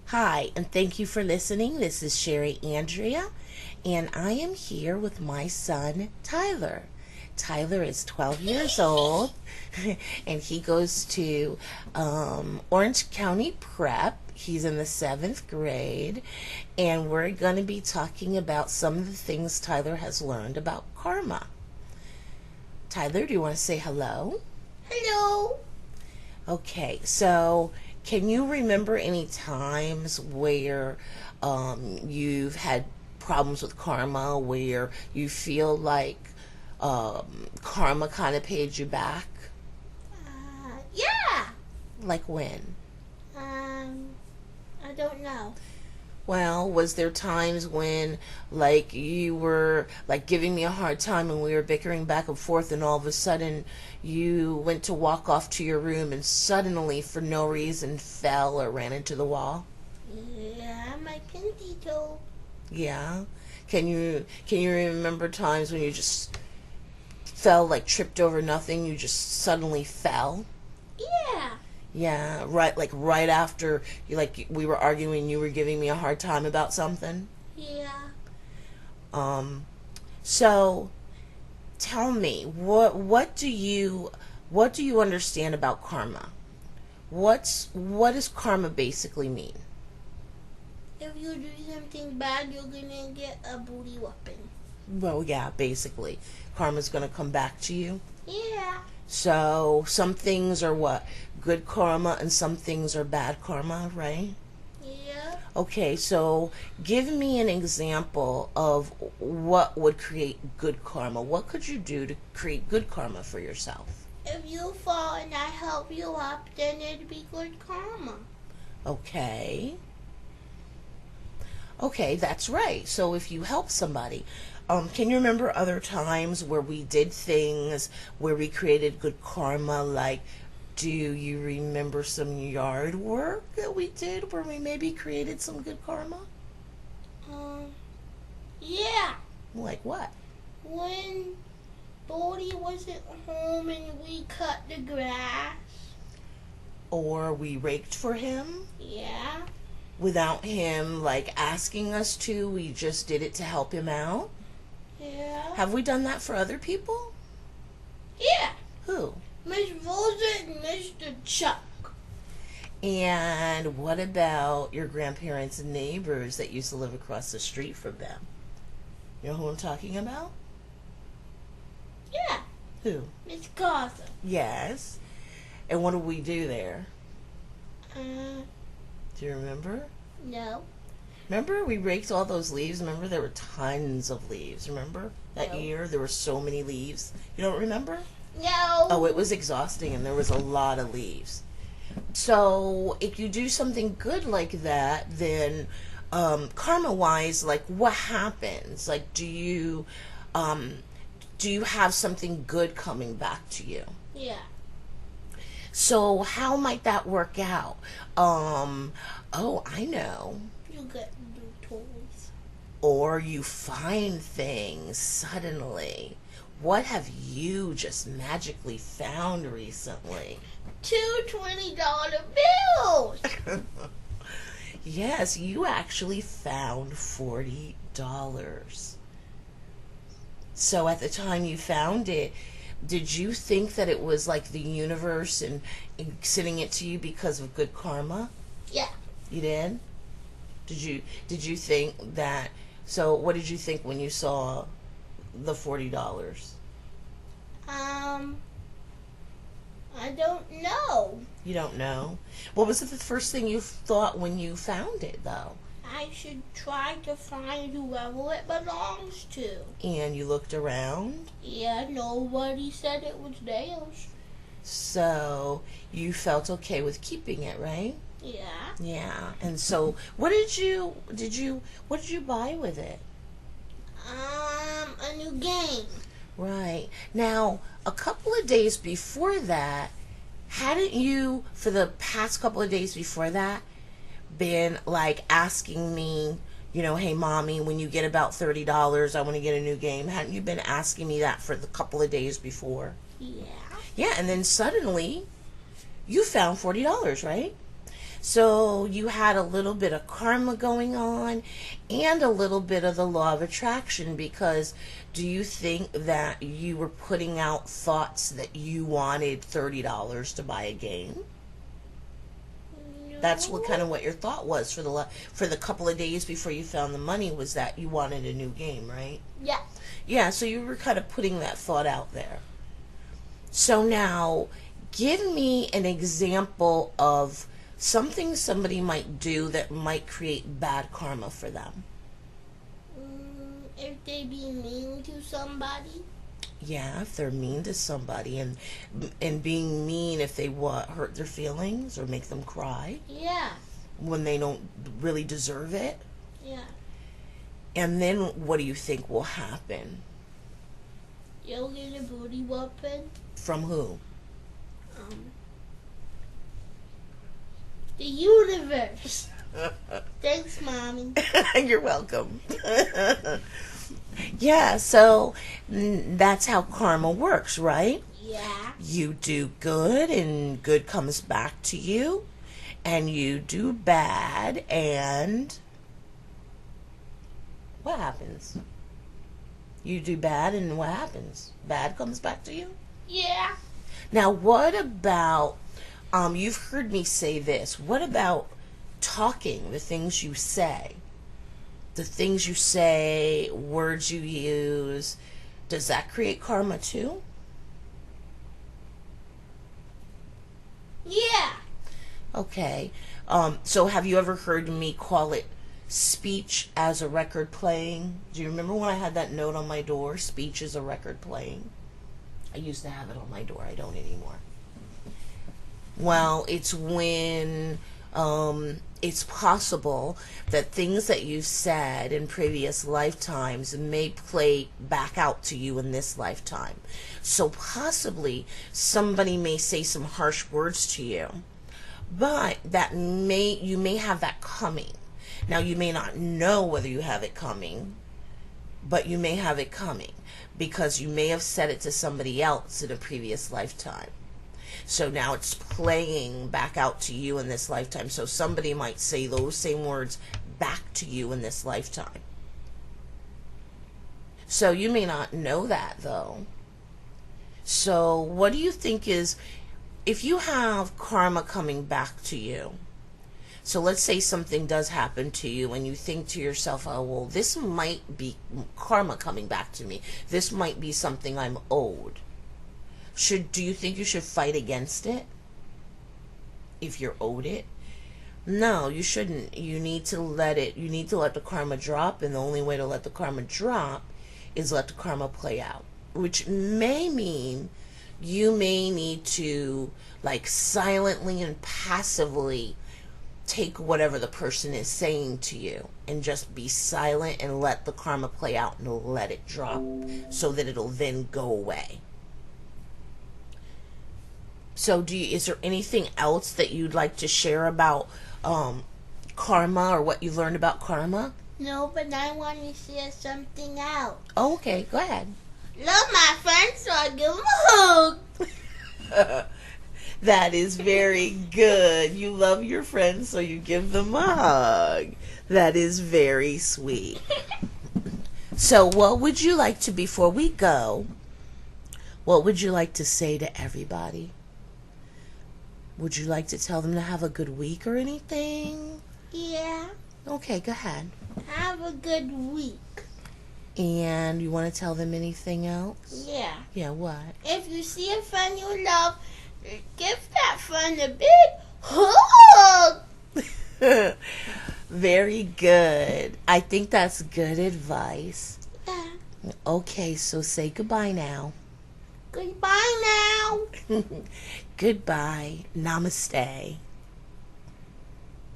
Hi, and thank you for listening. This is Sherry Andrea, and I am here with my son, Tyler. Tyler is 12 years old, and he goes to Orange County Prep. He's in the 7th grade, and we're going to be talking about some of the things Tyler has learned about karma. Tyler, do you want to say hello? Hello. Okay, so can you remember any times where you've had problems with karma, where you feel like karma kind of paid you back? Yeah. Like when? I don't know. Well, was there times when, like, you were, like, giving me a hard time and we were bickering back and forth, and all of a sudden you went to walk off to your room and suddenly, for no reason, fell or ran into the wall? Yeah, my pinky toe. Yeah. Can you remember times when you just fell, like, tripped over nothing, you just suddenly fell? Yeah. Yeah, right, like right after we were arguing, you were giving me a hard time about something. Yeah. Um so tell me, what do you understand about karma? What does karma basically mean? If you do something bad, you're gonna get a booty whooping. Well, yeah, basically karma's going to come back to you. Yeah. So some things are what? Good karma, and some things are bad karma, right? Yeah. Okay, so give me an example of what would create good karma. What could you do to create good karma for yourself? If you fall and I help you up, then it'd be good karma. Okay. Okay, that's right. So if you help somebody, can you remember other times where we did things where we created good karma? Like, do you remember some yard work that we did where we maybe created some good karma? Um. Yeah. Like what? When Bodie wasn't home and we cut the grass. Or we raked for him Yeah. without him like asking us to. We just did it to help him out. Yeah. Have we done that for other people? Yeah. Who? Miss Rosa and Mr. Chuck. And what about your grandparents and neighbors that used to live across the street from them? You know who I'm talking about? Yeah. Who? Miss Carter. Yes. And what do we do there? Uh, Do you remember? no. Remember we raked all those leaves? Remember there were tons of leaves. Remember that No. year there were so many leaves? You don't remember? No. Oh, it was exhausting and there was a lot of leaves. So if you do something good like that, then karma wise, like what happens? Like do you have something good coming back to you? Yeah. So how might that work out? Oh, I know. You get new toys. Or you find things suddenly. What have you just magically found recently? Two $20 bills. Yes, you actually found $40. So at the time you found it, did you think that it was like the universe and sending it to you because of good karma? Yeah. You did? Did you think that? So what did you think when you saw the $40? I don't know. You don't know. What was the first thing you thought when you found it, though? I should try to find whoever it belongs to. And you looked around, Yeah, nobody said it was theirs. so you felt okay with keeping it, right? Yeah. Yeah. And so, what did you buy with it? A new game. Right. Now, a couple of days before that, hadn't you, for the past couple of days before that, been like asking me, hey, mommy, when you get about $30, I want to get a new game? Hadn't you been asking me that for the couple of days before? Yeah. Yeah, and then suddenly you found $40, right? So you had a little bit of karma going on and a little bit of the law of attraction, because do you think that you were putting out thoughts that you wanted $30 to buy a game? That's what kind of what your thought was for the couple of days before you found the money, was that you wanted a new game, right? Yeah. Yeah, so you were kind of putting that thought out there. So now, give me an example of something somebody might do that might create bad karma for them. If they be mean to somebody. Yeah, if they're mean to somebody, and being mean, if they hurt their feelings or make them cry Yeah. when they don't really deserve it. Yeah. And then what do you think will happen? You'll get a booty whooping. From who? The universe. Thanks, Mommy. You're welcome. Yeah, so that's how karma works, right? Yeah. You do good and good comes back to you, and you do bad and what happens? You do bad and what happens? Bad comes back to you? Yeah. Now, what about, you've heard me say this, what about talking, the things you say? The things you say, words you use, does that create karma too? Yeah. Okay. So have you ever heard me call it speech as a record playing? Do you remember when I had that note on my door, speech is a record playing? I used to have it on my door. I don't anymore. Well, it's when it's possible that things that you've said in previous lifetimes may play back out to you in this lifetime. So possibly somebody may say some harsh words to you, but you may have that coming. Now, you may not know whether you have it coming, but you may have it coming because you may have said it to somebody else in a previous lifetime. So now it's playing back out to you in this lifetime. So somebody might say those same words back to you in this lifetime. So you may not know that, though. So what do you think is, if you have karma coming back to you, so let's say something does happen to you and you think to yourself, oh, well, this might be karma coming back to me. This might be something I'm owed. Do you think you should fight against it if you're owed it? No, you shouldn't. You need to let the karma drop, and the only way to let the karma drop is let the karma play out, which may mean you may need to, like, silently and passively take whatever the person is saying to you and just be silent and let the karma play out and let it drop so that it'll then go away. So is there anything else that you'd like to share about karma, or what you learned about karma? No, but I want to share something else. Oh, okay, go ahead. Love my friends, so I give them a hug. That is very good. You love your friends, so you give them a hug. That is very sweet. So what would you like to, before we go, what would you like to say to everybody? Would you like to tell them to have a good week or anything? Yeah. Okay, go ahead. Have a good week. And you want to tell them anything else? Yeah. Yeah, what? If you see a friend you love, give that friend a big hug. Very good. I think that's good advice. Yeah. Okay, so say goodbye now. Goodbye now. Goodbye. Namaste.